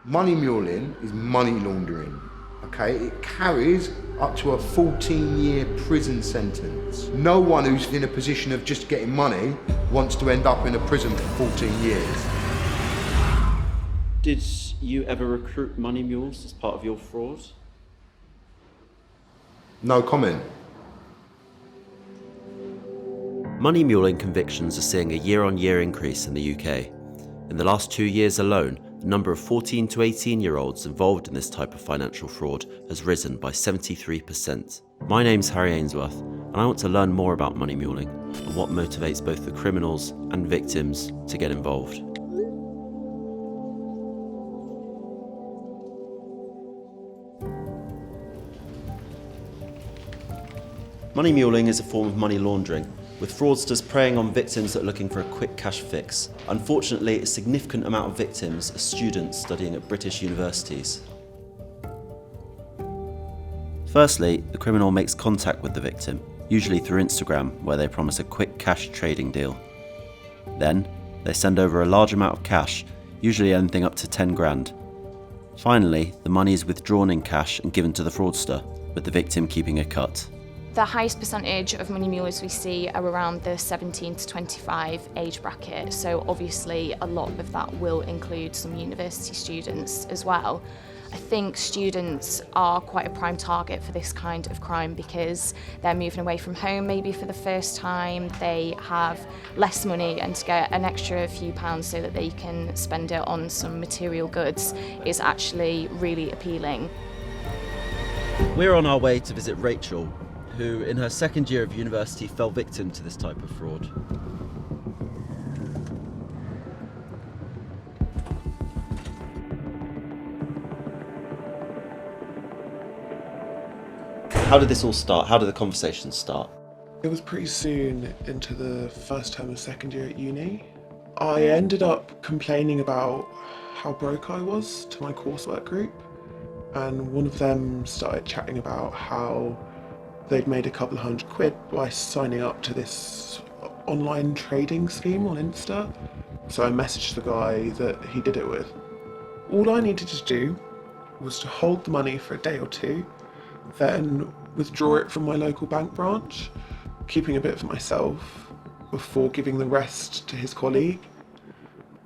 Money muling is money laundering, okay? It carries up to a 14-year prison sentence. No one who's in a position of just getting money wants to end up in a prison for 14 years. Did you ever recruit money mules as part of your fraud? No comment. Money muling convictions are seeing a year-on-year increase in the UK. In the last 2 years alone, the number of 14 to 18-year-olds involved in this type of financial fraud has risen by 73%. My name's Harry Ainsworth, and I want to learn more about money muling and what motivates both the criminals and victims to get involved. Money muling is a form of money laundering, with fraudsters preying on victims that are looking for a quick cash fix. Unfortunately, a significant amount of victims are students studying at British universities. Firstly, the criminal makes contact with the victim, usually through Instagram, where they promise a quick cash trading deal. Then, they send over a large amount of cash, usually anything up to 10 grand. Finally, the money is withdrawn in cash and given to the fraudster, with the victim keeping a cut. The highest percentage of money mulers we see are around the 17 to 25 age bracket, so obviously a lot of that will include some university students as well. I think students are quite a prime target for this kind of crime because they're moving away from home maybe for the first time, they have less money, and to get an extra few pounds so that they can spend it on some material goods is actually really appealing. We're on our way to visit Rachel, who in her second year of university fell victim to this type of fraud. How did this all start? How did the conversation start? It was pretty soon into the first term of second year at uni. I ended up complaining about how broke I was to my coursework group, and one of them started chatting about how they'd made a couple of £100 by signing up to this online trading scheme on Insta. So I messaged the guy that he did it with. All I needed to do was to hold the money for a day or two, then withdraw it from my local bank branch, keeping a bit for myself before giving the rest to his colleague.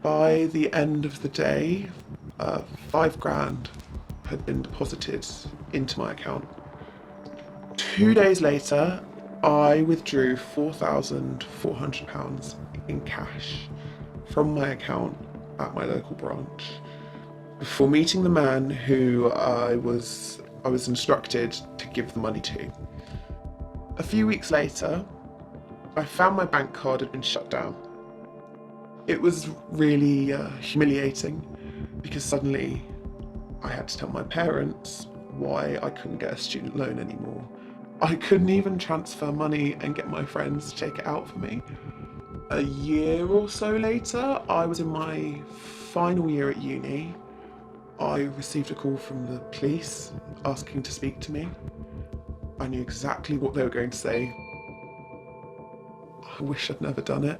By the end of the day, 5 grand had been deposited into my account. 2 days later, I withdrew £4,400 in cash from my account at my local branch before meeting the man who I was instructed to give the money to. A few weeks later, I found my bank card had been shut down. It was really humiliating because suddenly I had to tell my parents why I couldn't get a student loan anymore. I couldn't even transfer money and get my friends to take it out for me. A year or so later, I was in my final year at uni. I received a call from the police asking to speak to me. I knew exactly what they were going to say. I wish I'd never done it.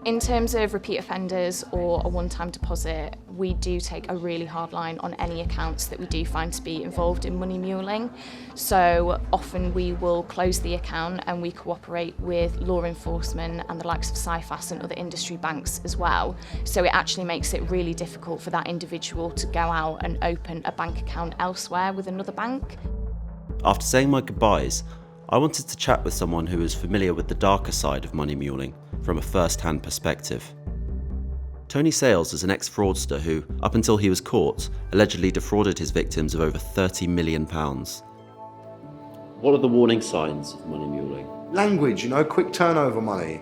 In terms of repeat offenders or a one-time deposit, we do take a really hard line on any accounts that we do find to be involved in money muling. So often we will close the account and we cooperate with law enforcement and the likes of CIFAS and other industry banks as well. So it actually makes it really difficult for that individual to go out and open a bank account elsewhere with another bank. After saying my goodbyes, I wanted to chat with someone who is familiar with the darker side of money muling from a first-hand perspective. Tony Sales is an ex-fraudster who, up until he was caught, allegedly defrauded his victims of over £30 million. What are the warning signs of money muling? Language, quick turnover money.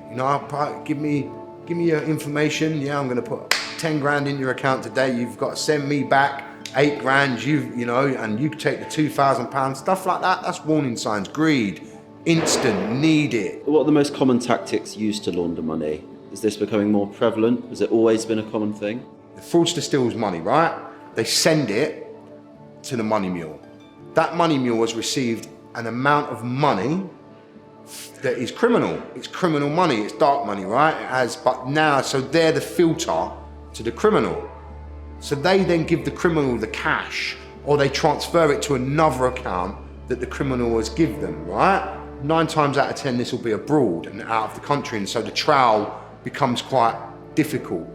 Give me your information. Yeah, I'm going to put 10 grand in your account today. You've got to send me back 8 grand. And you can take the £2,000. Stuff like that. That's warning signs. Greed, instant, need it. What are the most common tactics used to launder money? Is this becoming more prevalent? Has it always been a common thing? The fraudster steals money, right? They send it to the money mule. That money mule has received an amount of money that is criminal. It's criminal money, it's dark money, right? But now, so they're the filter to the criminal. So they then give the criminal the cash, or they transfer it to another account that the criminal has given them, right? 9 times out of 10, this will be abroad and out of the country, and so the trail becomes quite difficult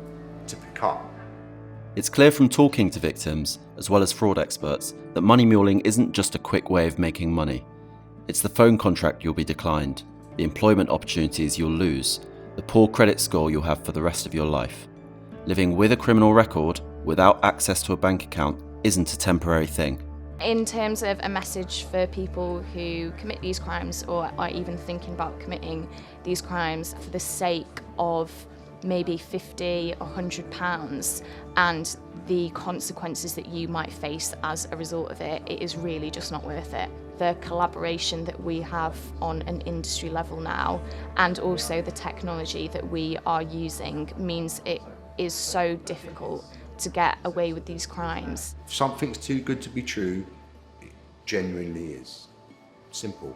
to pick up. It's clear from talking to victims, as well as fraud experts, that money muling isn't just a quick way of making money. It's the phone contract you'll be declined, the employment opportunities you'll lose, the poor credit score you'll have for the rest of your life. Living with a criminal record, without access to a bank account, isn't a temporary thing. In terms of a message for people who commit these crimes or are even thinking about committing these crimes for the sake of maybe £50 or £100 and the consequences that you might face as a result of it, it is really just not worth it. The collaboration that we have on an industry level now, and also the technology that we are using, means it is so difficult to get away with these crimes. If something's too good to be true, it genuinely is. Simple.